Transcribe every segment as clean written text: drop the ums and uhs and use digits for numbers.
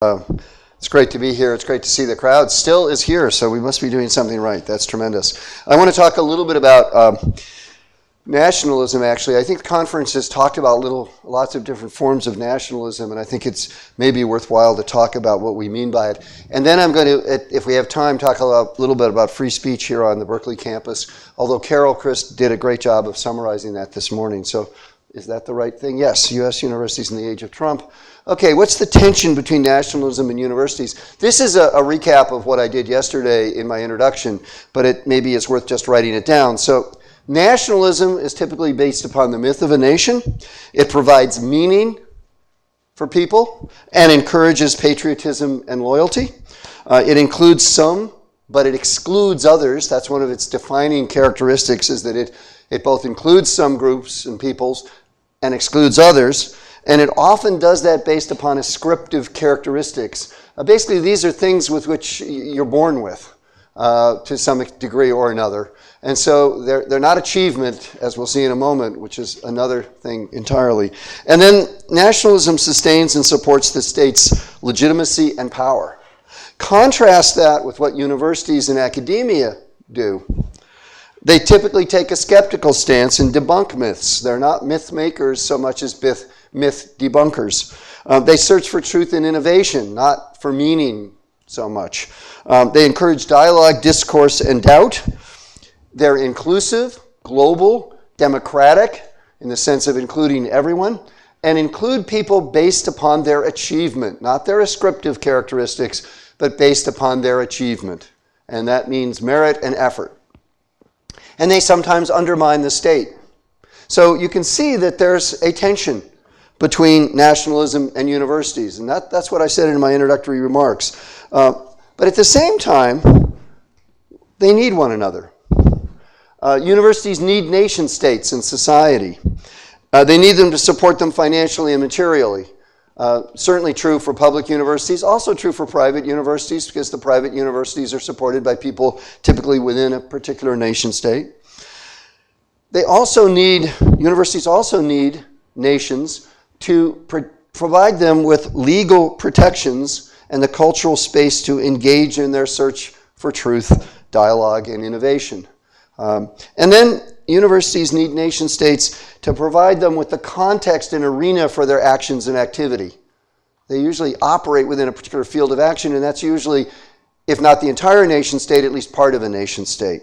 It's great to be here. It's great to see the crowd still is here, so we must be doing something right. That's tremendous. I want to talk a little bit about nationalism, actually. I think the conference has talked about lots of different forms of nationalism, and I think it's maybe worthwhile to talk about what we mean by it. And then I'm going to, if we have time, talk a little bit about free speech here on the Berkeley campus, although Carol Christ did a great job of summarizing that this morning. So is that the right thing? Yes, U.S. universities in the age of Trump. Okay, what's the tension between nationalism and universities? This is a recap of what I did yesterday in my introduction, but maybe it's worth just writing it down. So nationalism is typically based upon the myth of a nation. It provides meaning for people and encourages patriotism and loyalty. It includes some, but it excludes others. That's one of its defining characteristics, is that it both includes some groups and peoples and excludes others. And it often does that based upon ascriptive characteristics. Basically, these are things with which you're born with to some degree or another. And so they're not achievement, as we'll see in a moment, which is another thing entirely. And then nationalism sustains and supports the state's legitimacy and power. Contrast that with what universities and academia do. They typically take a skeptical stance and debunk myths. They're not myth makers so much as myth debunkers. They search for truth and innovation, not for meaning so much. They encourage dialogue, discourse, and doubt. They're inclusive, global, democratic, in the sense of including everyone, and include people based upon their achievement, not their ascriptive characteristics, but based upon their achievement. And that means merit and effort. And they sometimes undermine the state. So you can see that there's a tension between nationalism and universities. And that's what I said in my introductory remarks. But at the same time, they need one another. Universities need nation states and society. They need them to support them financially and materially. Certainly true for public universities, also true for private universities, because the private universities are supported by people typically within a particular nation state. Universities also need nations to provide them with legal protections and the cultural space to engage in their search for truth, dialogue, and innovation. And then universities need nation states to provide them with the context and arena for their actions and activity. They usually operate within a particular field of action, and that's usually, if not the entire nation state, at least part of a nation state.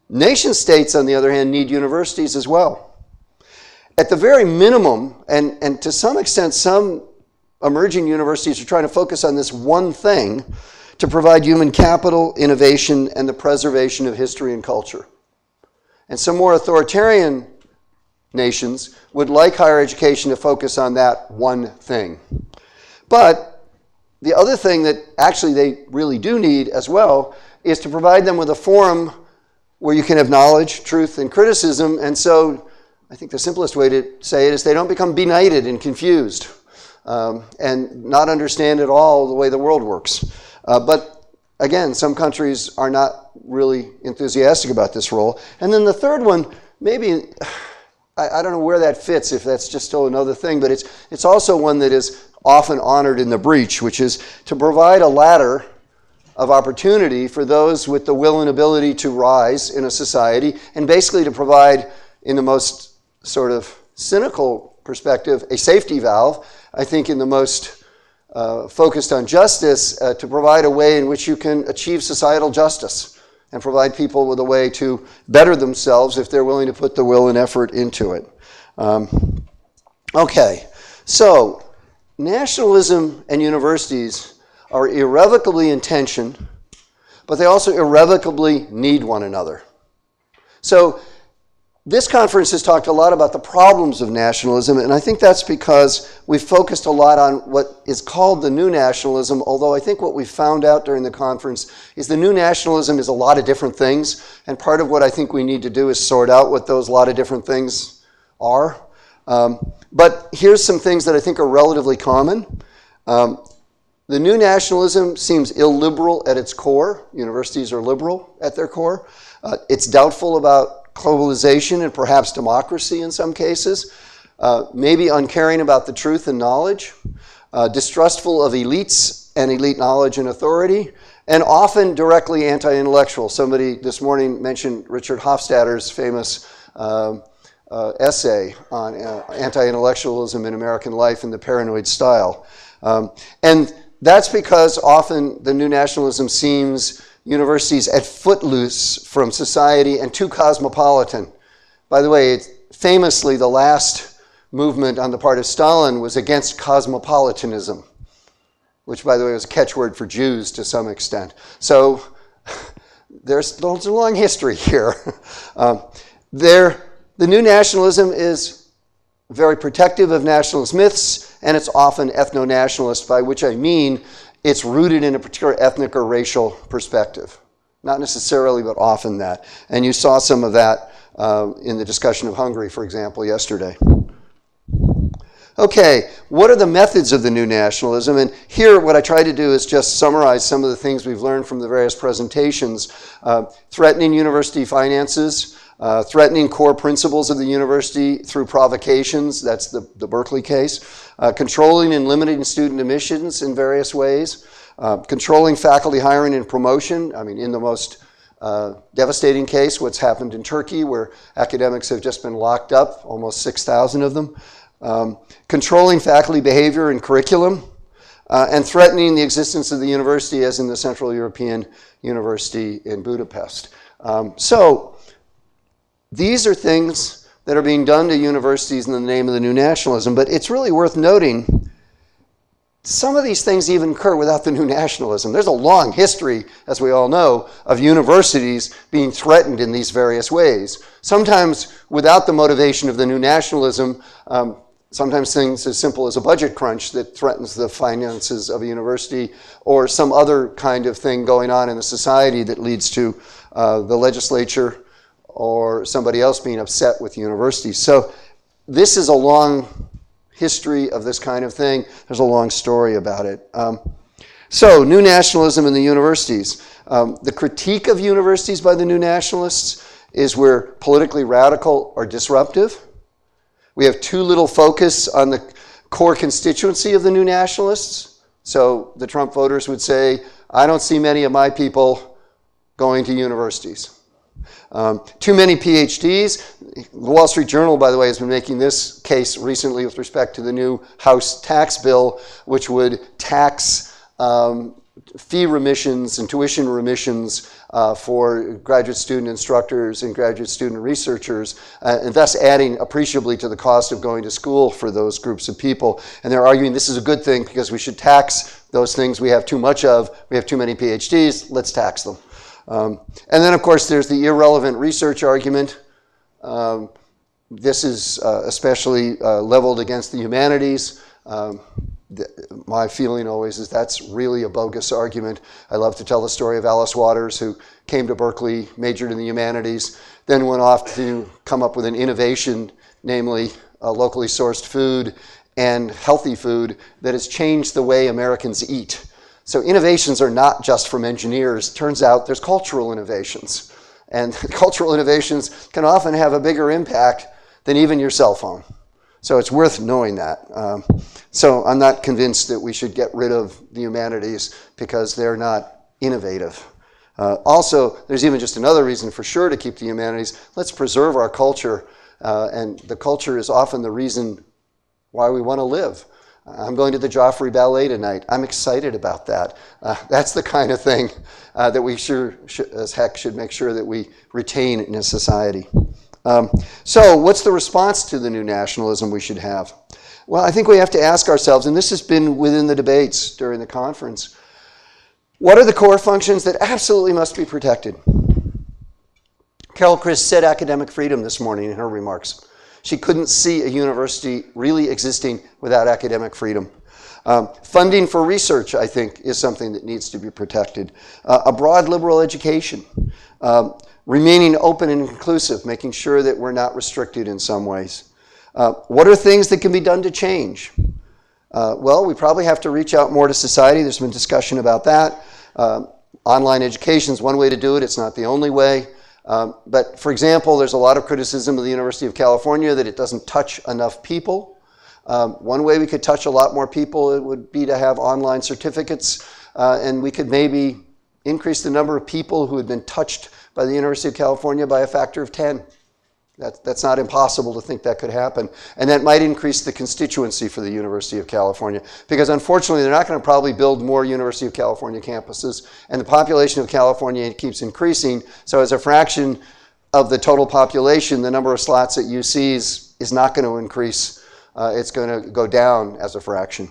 Nation states, on the other hand, need universities as well. At the very minimum, and to some extent, some emerging universities are trying to focus on this one thing to provide human capital, innovation, and the preservation of history and culture. And some more authoritarian nations would like higher education to focus on that one thing. But the other thing that actually they really do need as well is to provide them with a forum where you can have knowledge, truth, and criticism. And so I think the simplest way to say it is they don't become benighted and confused and not understand at all the way the world works. But again, some countries are not really enthusiastic about this role. And then the third one, maybe, I don't know where that fits, if that's just still another thing, but it's also one that is often honored in the breach, which is to provide a ladder of opportunity for those with the will and ability to rise in a society, and basically to provide, in the most sort of cynical perspective, a safety valve. I think in the most focused on justice, to provide a way in which you can achieve societal justice and provide people with a way to better themselves if they're willing to put the will and effort into it. Okay, so nationalism and universities are irrevocably in tension, but they also irrevocably need one another. So this conference has talked a lot about the problems of nationalism, and I think that's because we've focused a lot on what is called the new nationalism, although I think what we found out during the conference is the new nationalism is a lot of different things, and part of what I think we need to do is sort out what those lot of different things are. But here's some things that I think are relatively common. The new nationalism seems illiberal at its core. Universities are liberal at their core. It's doubtful about globalization and perhaps democracy in some cases. Maybe uncaring about the truth and knowledge. distrustful of elites and elite knowledge and authority, and often directly anti-intellectual. Somebody this morning mentioned Richard Hofstadter's famous essay on anti-intellectualism in American life and the paranoid style. And that's because often the new nationalism seems universities at footloose from society and too cosmopolitan. By the way, famously, the last movement on the part of Stalin was against cosmopolitanism, which, by the way, was a catchword for Jews to some extent. So there's a long history here. The new nationalism is very protective of nationalist myths, and it's often ethno-nationalist, by which I mean it's rooted in a particular ethnic or racial perspective. Not necessarily, but often that. And you saw some of that in the discussion of Hungary, for example, yesterday. Okay, what are the methods of the new nationalism? And here what I try to do is just summarize some of the things we've learned from the various presentations. Threatening university finances, threatening core principles of the university through provocations, that's the Berkeley case, controlling and limiting student admissions in various ways, controlling faculty hiring and promotion. I mean, in the most devastating case, what's happened in Turkey, where academics have just been locked up, almost 6,000 of them. Controlling faculty behavior and curriculum, and threatening the existence of the university as in the Central European University in Budapest. So these are things that are being done to universities in the name of the new nationalism, but it's really worth noting some of these things even occur without the new nationalism. There's a long history, as we all know, of universities being threatened in these various ways. Sometimes without the motivation of the new nationalism, sometimes things as simple as a budget crunch that threatens the finances of a university, or some other kind of thing going on in the society that leads to the legislature or somebody else being upset with universities. So this is a long history of this kind of thing. There's a long story about it. So new nationalism in the universities. The critique of universities by the new nationalists is we're politically radical or disruptive. We have too little focus on the core constituency of the new nationalists. So the Trump voters would say, I don't see many of my people going to universities. Too many PhDs. The Wall Street Journal, by the way, has been making this case recently with respect to the new House tax bill, which would tax fee remissions and tuition remissions for graduate student instructors and graduate student researchers, and thus adding appreciably to the cost of going to school for those groups of people. And they're arguing this is a good thing because we should tax those things we have too much of. We have too many PhDs, let's tax them. And then, of course, there's the irrelevant research argument. This is especially leveled against the humanities. My feeling always is that's really a bogus argument. I love to tell the story of Alice Waters, who came to Berkeley, majored in the humanities, then went off to come up with an innovation, namely locally sourced food and healthy food that has changed the way Americans eat. So innovations are not just from engineers. Turns out there's cultural innovations. And cultural innovations can often have a bigger impact than even your cell phone. So it's worth knowing that. So I'm not convinced that we should get rid of the humanities because they're not innovative. Also, there's even just another reason for sure to keep the humanities. Let's preserve our culture. And the culture is often the reason why we want to live. I'm going to the Joffrey Ballet tonight. I'm excited about that. That's the kind of thing that we as heck should make sure that we retain in a society. So what's the response to the new nationalism we should have? Well, I think we have to ask ourselves, and this has been within the debates during the conference, what are the core functions that absolutely must be protected? Carol Chris said academic freedom this morning in her remarks. She couldn't see a university really existing without academic freedom. Funding for research, I think, is something that needs to be protected. A broad liberal education. Remaining open and inclusive, making sure that we're not restricted in some ways. What are things that can be done to change? Well, we probably have to reach out more to society. There's been discussion about that. Online education is one way to do it. It's not the only way. But for example, there's a lot of criticism of the University of California that it doesn't touch enough people. One way we could touch a lot more people, it would be to have online certificates, and we could maybe increase the number of people who had been touched by the University of California by a factor of 10. That's not impossible to think that could happen. And that might increase the constituency for the University of California, because unfortunately they're not going to probably build more University of California campuses, and the population of California keeps increasing, so as a fraction of the total population, the number of slots at UCs is not going to increase. It's going to go down as a fraction.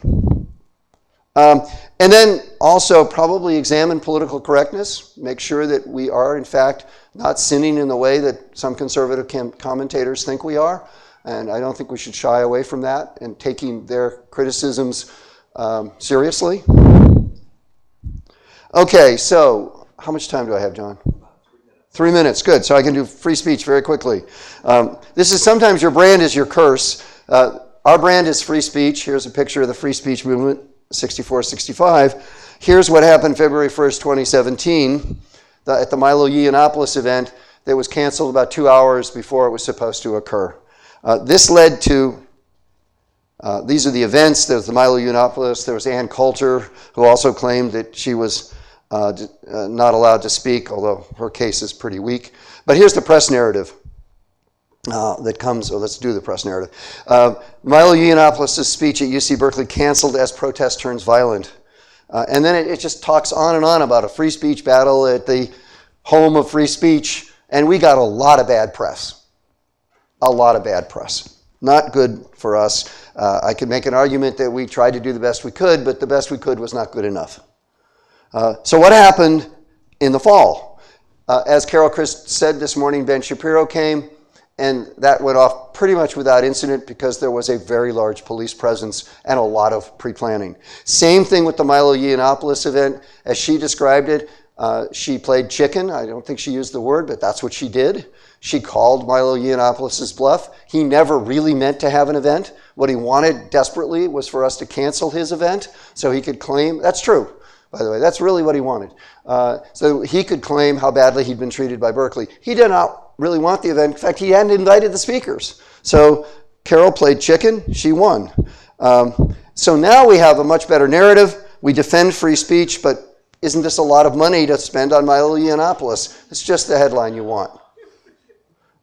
And then also probably examine political correctness. Make sure that we are, in fact, not sinning in the way that some conservative commentators think we are. And I don't think we should shy away from that and taking their criticisms seriously. Okay, so how much time do I have, John? 3 minutes, good. So I can do free speech very quickly. This is sometimes your brand is your curse. Our brand is free speech. Here's a picture of the free speech movement, 64-65. Here's what happened February 1st, 2017, at the Milo Yiannopoulos event that was canceled about 2 hours before it was supposed to occur. This led to, these are the events. There was the Milo Yiannopoulos. There was Ann Coulter, who also claimed that she was not allowed to speak, although her case is pretty weak. But here's the press narrative that comes, let's do the press narrative. Milo Yiannopoulos' speech at UC Berkeley canceled as protest turns violent. And then it just talks on and on about a free speech battle at the home of free speech, and we got a lot of bad press. A lot of bad press. Not good for us. I could make an argument that we tried to do the best we could, but the best we could was not good enough. So what happened in the fall? As Carol Christ said this morning, Ben Shapiro came, and that went off pretty much without incident because there was a very large police presence and a lot of pre-planning. Same thing with the Milo Yiannopoulos event. As she described it, she played chicken. I don't think she used the word, but that's what she did. She called Milo Yiannopoulos' bluff. He never really meant to have an event. What he wanted desperately was for us to cancel his event so he could claim, that's true, by the way, that's really what he wanted. So he could claim how badly he'd been treated by Berkeley. He did not really want the event. In fact, he hadn't invited the speakers. So Carol played chicken, she won. So now we have a much better narrative. We defend free speech, but isn't this a lot of money to spend on Milo Yiannopoulos? It's just the headline you want.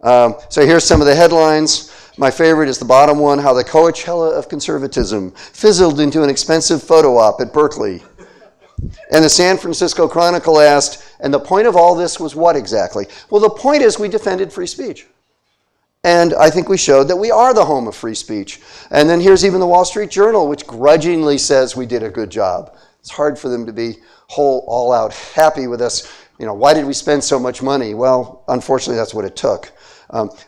So here's some of the headlines. My favorite is the bottom one, how the Coachella of conservatism fizzled into an expensive photo op at Berkeley. And the San Francisco Chronicle asked, and the point of all this was what exactly? Well, the point is we defended free speech. And I think we showed that we are the home of free speech. And then here's even the Wall Street Journal, which grudgingly says we did a good job. It's hard for them to be all out happy with us. You know, why did we spend so much money? Well, unfortunately, that's what it took.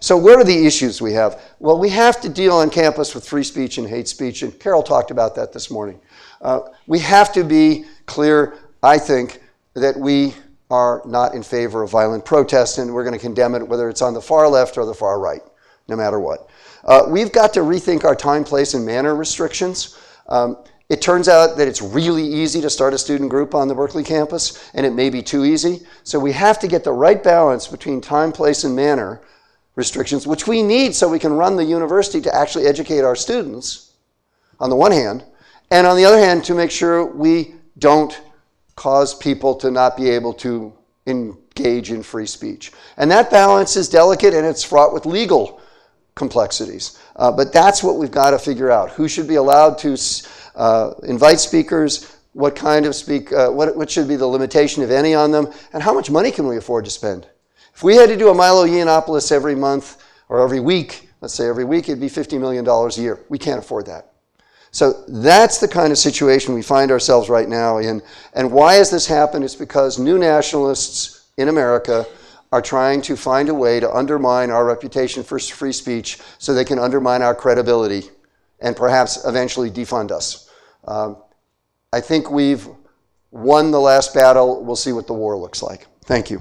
So what are the issues we have? Well, we have to deal on campus with free speech and hate speech, and Carol talked about that this morning. We have to be clear, I think, that we are not in favor of violent protest, and we're going to condemn it whether it's on the far left or the far right, no matter what. We've got to rethink our time, place, and manner restrictions. It turns out that it's really easy to start a student group on the Berkeley campus, and it may be too easy. So we have to get the right balance between time, place, and manner restrictions, which we need so we can run the university to actually educate our students, on the one hand, and on the other hand, to make sure we don't cause people to not be able to engage in free speech. And that balance is delicate and it's fraught with legal complexities. But that's what we've got to figure out. Who should be allowed to invite speakers, what kind of what should be the limitation, if any, on them, and how much money can we afford to spend? If we had to do a Milo Yiannopoulos every month or every week, let's say every week, it'd be $50 million a year. We can't afford that. So that's the kind of situation we find ourselves right now in. And why has this happened? It's because new nationalists in America are trying to find a way to undermine our reputation for free speech so they can undermine our credibility and perhaps eventually defund us. I think we've won the last battle. We'll see what the war looks like. Thank you.